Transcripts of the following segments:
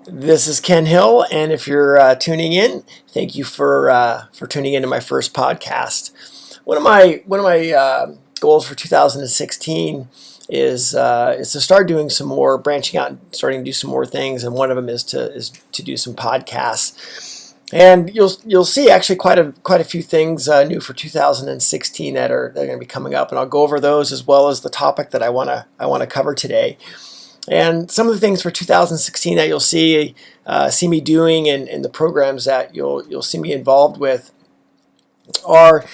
This is Ken Hill, and if you're tuning in, thank you for tuning into my first podcast. One of my goals for 2016 is to start doing some more branching out and starting to do some more things, and one of them is to do some podcasts. And you'll see actually quite a few things new for 2016 that are going to be coming up, and I'll go over those as well as the topic that I want to cover today. And some of the things for 2016 that you'll see me doing, and the programs that you'll see me involved with are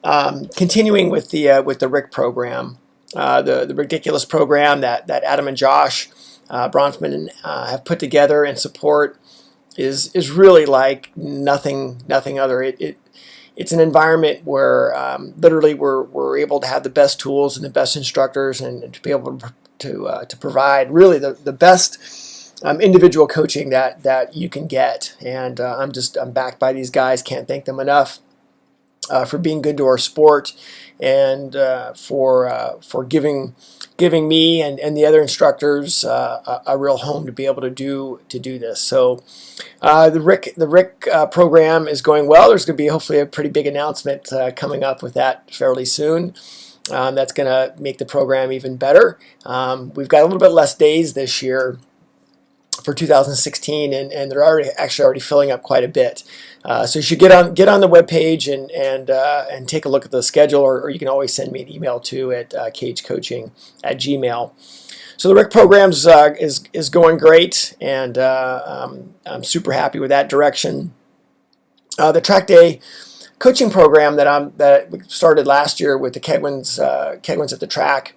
continuing with the Rick program, the Rickdiculous program that Adam and Josh Bronfman have put together and support is really like nothing other. It's an environment where literally we're able to have the best tools and the best instructors, and to be able to provide really the best individual coaching that you can get. And I'm backed by these guys. Can't thank them enough for being good to our sport, and for giving me and the other instructors a real home to be able to do this. So the Rick program is going well. There's going to be hopefully a pretty big announcement coming up with that fairly soon. That's going to make the program even better. We've got a little bit less days this year for 2016, and they're already filling up quite a bit. So you should get on the webpage and take a look at the schedule, or you can always send me an email too at cagecoaching@gmail. So the Rick program is going great, and I'm super happy with that direction. The track day coaching program that we started last year with the Kegwins at the track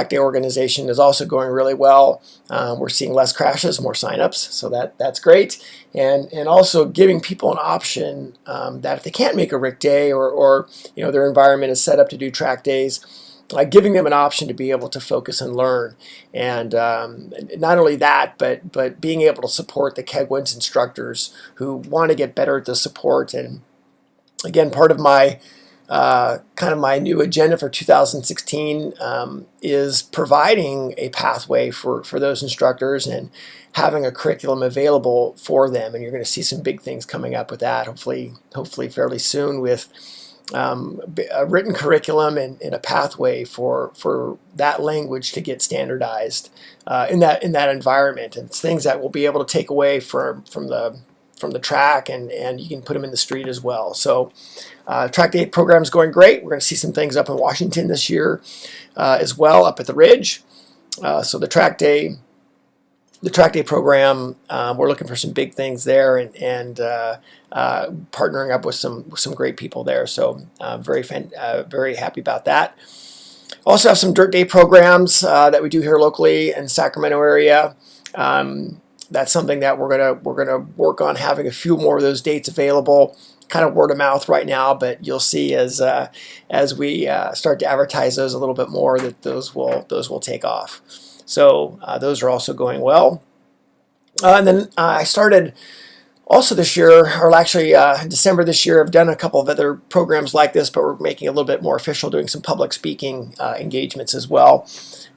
day organization is also going really well. We're seeing less crashes, more signups, so that's great, and also giving people an option that if they can't make a Rick day, or their environment is set up to do track days, giving them an option to be able to focus and learn. And not only that, but being able to support the Kegwins instructors who want to get better at the support. And again, part of my kind of my new agenda for 2016 is providing a pathway for those instructors and having a curriculum available for them. And you're going to see some big things coming up with that, hopefully fairly soon, with a written curriculum and a pathway for that language to get standardized in that environment. And it's things that we'll be able to take away from the track, and you can put them in the street as well. So track day program is going great. We're going to see some things up in Washington this year as well, up at the Ridge. So the track day program, we're looking for some big things there, and partnering up with some great people there. So very happy about that. Also have some dirt day programs that we do here locally in the Sacramento area. That's something that we're gonna work on having a few more of those dates available. Kind of word of mouth right now, but you'll see as we start to advertise those a little bit more that those will take off. So those are also going well. And then I started also this year, or actually in December this year, I've done a couple of other programs like this, but we're making it a little bit more official, doing some public speaking engagements as well.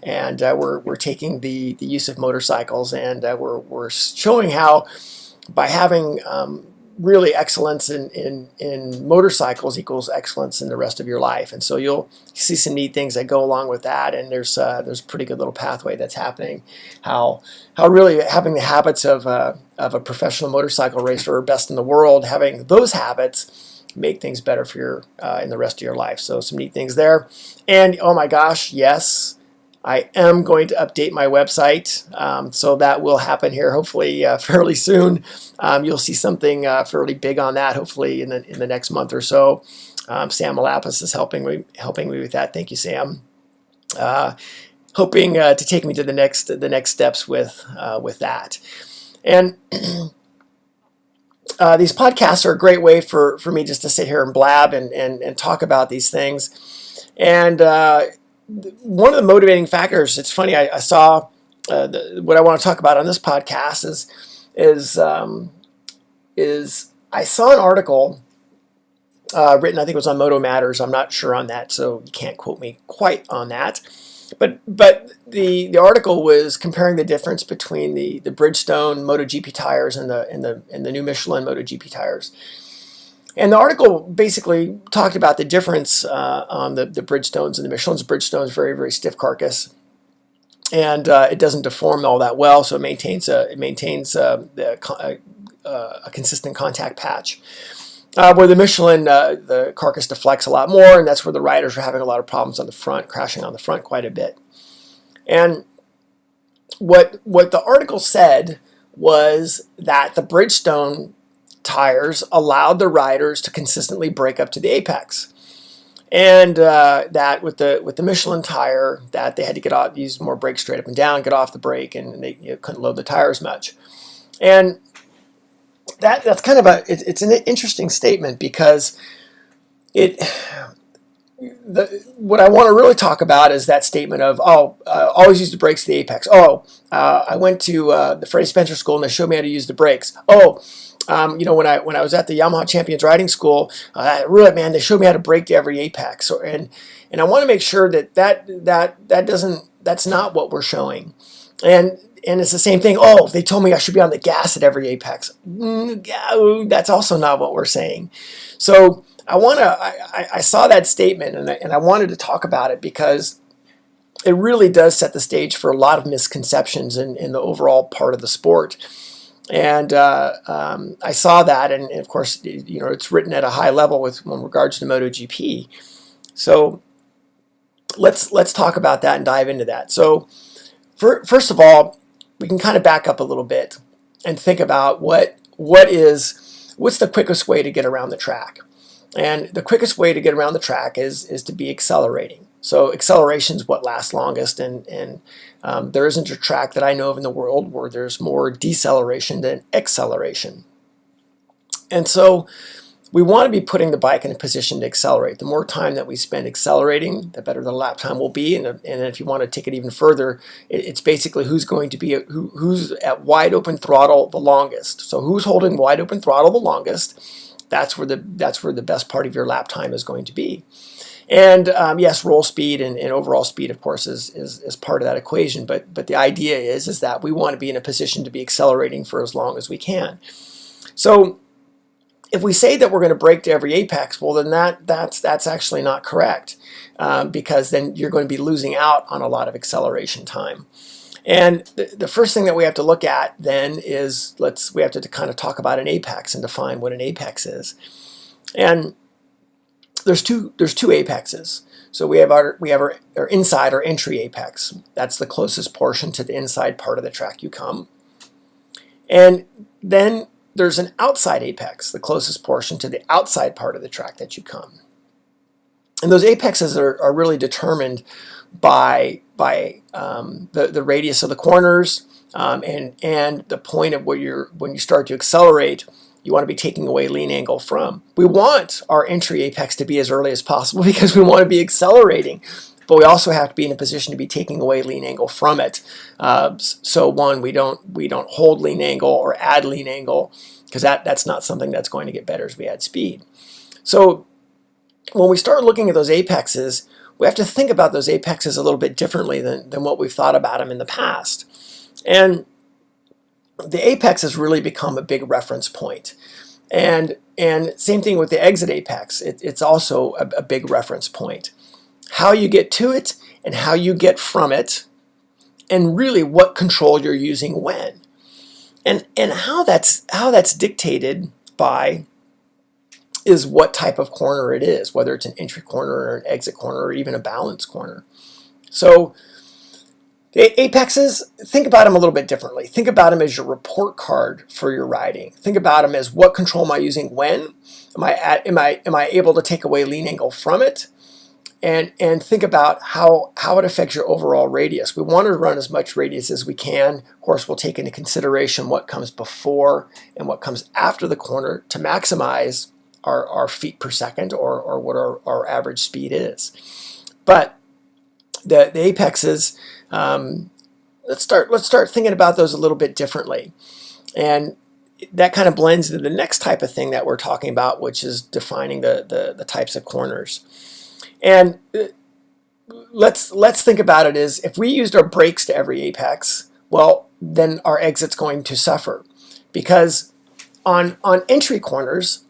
And we're taking the use of motorcycles, and we're showing how by having really excellence in motorcycles equals excellence in the rest of your life. And so you'll see some neat things that go along with that, and there's a pretty good little pathway that's happening. How really having the habits of a professional motorcycle racer, or best in the world, having those habits make things better for your in the rest of your life. So some neat things there. And oh my gosh, yes, I am going to update my website, so that will happen here hopefully fairly soon. You'll see something fairly big on that hopefully in the next month or so. Sam Malapis is helping me with that. Thank you, Sam. Hoping to take me to the next steps with that. And these podcasts are a great way for me just to sit here and blab and talk about these things. And one of the motivating factors, it's funny, I saw what I want to talk about on this podcast is I saw an article written, I think it was on Moto Matters. I'm not sure on that, so you can't quote me quite on that. But the article was comparing the difference between the Bridgestone MotoGP tires and the new Michelin MotoGP tires. And the article basically talked about the difference on the Bridgestones and the Michelin's. Bridgestone is very, very stiff carcass, and it doesn't deform all that well, so it maintains a consistent contact patch. Where the Michelin, the carcass deflects a lot more, and that's where the riders are having a lot of problems on the front, crashing on the front quite a bit. And what the article said was that the Bridgestone tires allowed the riders to consistently brake up to the apex, and that with the Michelin tire, that they had to get off, use more brake straight up and down, get off the brake, and they couldn't load the tires much. And that's kind of it's an interesting statement, because what I want to really talk about is that statement of, always use the brakes to the apex. I went to the Freddie Spencer School and they showed me how to use the brakes. When I was at the Yamaha Champions Riding School, really, man, they showed me how to brake to every apex. And I want to make sure that's not what we're showing. And it's the same thing. They told me I should be on the gas at every apex. That's also not what we're saying. So I saw that statement, and I wanted to talk about it, because it really does set the stage for a lot of misconceptions in the overall part of the sport. And I saw that, and of course, it's written at a high level with regards to MotoGP. So let's talk about that and dive into that. So first of all, we can kind of back up a little bit and think about what's the quickest way to get around the track. And the quickest way to get around the track is to be accelerating. So acceleration is what lasts longest, and there isn't a track that I know of in the world where there's more deceleration than acceleration. And so we want to be putting the bike in a position to accelerate. The more time that we spend accelerating, the better the lap time will be. And if you want to take it even further, it's basically who's going to be who's at wide open throttle the longest. So who's holding wide open throttle the longest? That's where the best part of your lap time is going to be. And yes, roll speed and overall speed, of course, is part of that equation. But the idea is that we want to be in a position to be accelerating for as long as we can. So if we say that we're going to brake to every apex, well, then that's actually not correct, because then you're going to be losing out on a lot of acceleration time. And the first thing that we have to look at then is we have to kind of talk about an apex and define what an apex is. And there's two apexes. So we have our inside or entry apex. That's the closest portion to the inside part of the track you come. And then there's an outside apex, the closest portion to the outside part of the track that you come. And those apexes are really determined by the radius of the corners, and the point of when you start to accelerate, you want to be taking away lean angle from. We want our entry apex to be as early as possible because we want to be accelerating, but we also have to be in a position to be taking away lean angle from it. So we don't hold lean angle or add lean angle, because that's not something that's going to get better as we add speed. So when we start looking at those apexes, we have to think about those apexes a little bit differently than what we've thought about them in the past. And the apex has really become a big reference point. And same thing with the exit apex. It's also a big reference point. How you get to it and how you get from it, and really what control you're using when. And how that's dictated by is what type of corner it is, whether it's an entry corner or an exit corner or even a balance corner. So the apexes, think about them a little bit differently. Think about them as your report card for your riding. Think about them as what control am I using when? Am I able to take away lean angle from it? And think about how it affects your overall radius. We want to run as much radius as we can. Of course, we'll take into consideration what comes before and what comes after the corner to maximize our feet per second, or what our average speed is. But the apexes, let's start thinking about those a little bit differently. And that kind of blends into the next type of thing that we're talking about, which is defining the types of corners. And let's think about it is if we used our brakes to every apex, well, then our exit's going to suffer, because on entry corners,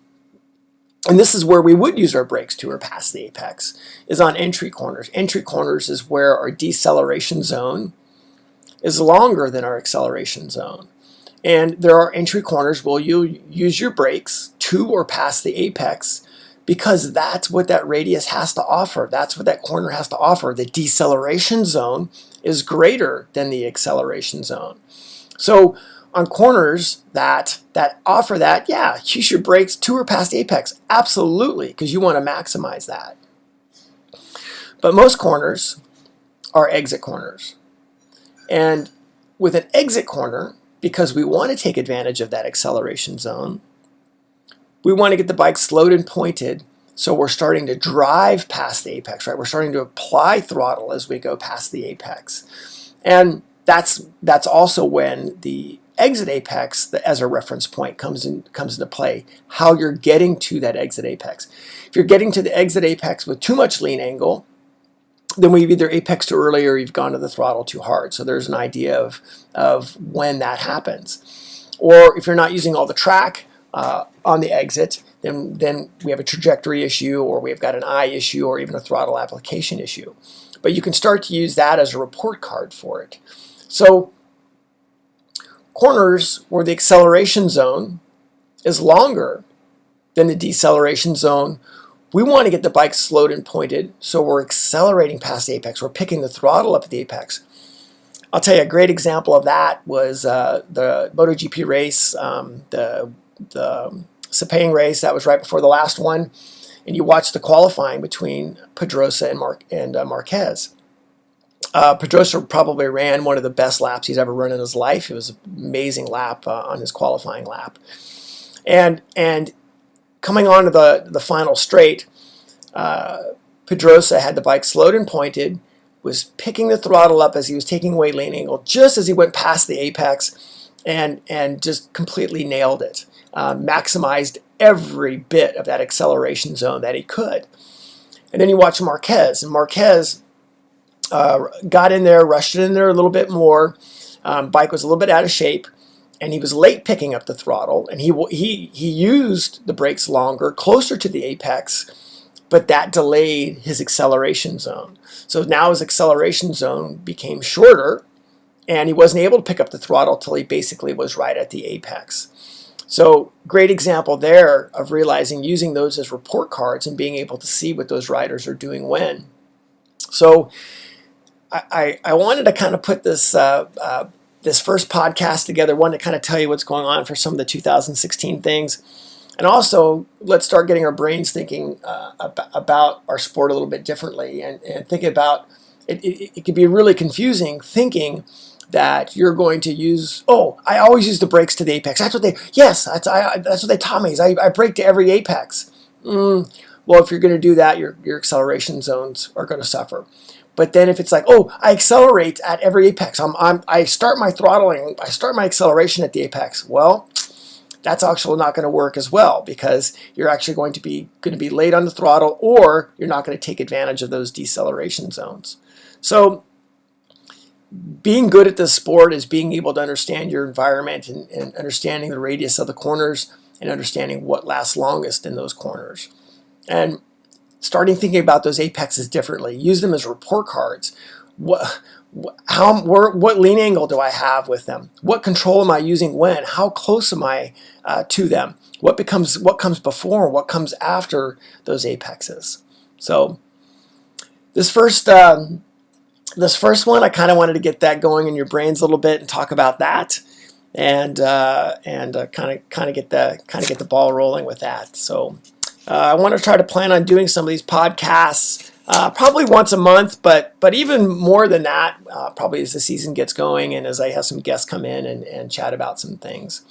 and this is where we would use our brakes to or past the apex, is on entry corners. Entry corners is where our deceleration zone is longer than our acceleration zone. And there are entry corners where you'll use your brakes to or past the apex, because that's what that radius has to offer. That's what that corner has to offer. The deceleration zone is greater than the acceleration zone. So on corners that offer that, yeah, use your brakes to or past apex. Absolutely, because you want to maximize that. But most corners are exit corners. And with an exit corner, because we want to take advantage of that acceleration zone, we want to get the bike slowed and pointed, so we're starting to drive past the apex, right? We're starting to apply throttle as we go past the apex. And that's also when the exit apex, as a reference point, comes into play, how you're getting to that exit apex. If you're getting to the exit apex with too much lean angle, then we've either apexed too early or you've gone to the throttle too hard. So there's an idea of when that happens. Or if you're not using all the track on the exit, then we have a trajectory issue, or we've got an eye issue, or even a throttle application issue. But you can start to use that as a report card for it. So corners where the acceleration zone is longer than the deceleration zone, we want to get the bike slowed and pointed, so we're accelerating past the apex. We're picking the throttle up at the apex. I'll tell you a great example of that was the MotoGP race, the Sepang race that was right before the last one, and you watched the qualifying between Pedrosa and Marquez. Pedrosa probably ran one of the best laps he's ever run in his life. It was an amazing lap on his qualifying lap. And coming on to the final straight, Pedrosa had the bike slowed and pointed, was picking the throttle up as he was taking away lane angle, just as he went past the apex, and just completely nailed it. Maximized every bit of that acceleration zone that he could. And then you watch Marquez, and Marquez got in there, rushed it in there a little bit more. Bike was a little bit out of shape, and he was late picking up the throttle, and he used the brakes longer, closer to the apex, but that delayed his acceleration zone. So now his acceleration zone became shorter, and he wasn't able to pick up the throttle till he basically was right at the apex. So great example there of realizing using those as report cards and being able to see what those riders are doing when. So I wanted to kind of put this this first podcast together, one to kind of tell you what's going on for some of the 2016 things. And also, let's start getting our brains thinking about our sport a little bit differently, and thinking about it. It can be really confusing thinking that you're going to use, I always use the brakes to the apex. That's what they taught me, is I brake to every apex. Well, if you're going to do that, your acceleration zones are going to suffer. But then if it's like, I accelerate at every apex, I start my throttling, I start my acceleration at the apex. Well, that's actually not going to work as well, because you're actually going to be late on the throttle, or you're not going to take advantage of those deceleration zones. So being good at this sport is being able to understand your environment and understanding the radius of the corners and understanding what lasts longest in those corners. And starting thinking about those apexes differently. Use them as report cards. What lean angle do I have with them? What control am I using when? How close am I to them? What comes before? What comes after those apexes? So this first one, I kind of wanted to get that going in your brains a little bit and talk about that, and kind of get the ball rolling with that. So I want to try to plan on doing some of these podcasts probably once a month, but even more than that, probably as the season gets going and as I have some guests come in and chat about some things.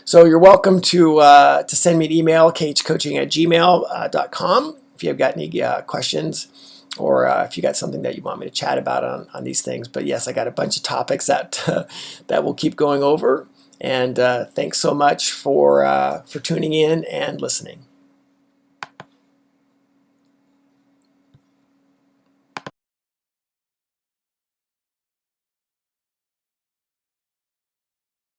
So you're welcome to send me an email, khcoaching@gmail.com, if you've got any questions, or if you got something that you want me to chat about on these things. But yes, I got a bunch of topics that we'll keep going over. And thanks so much for tuning in and listening.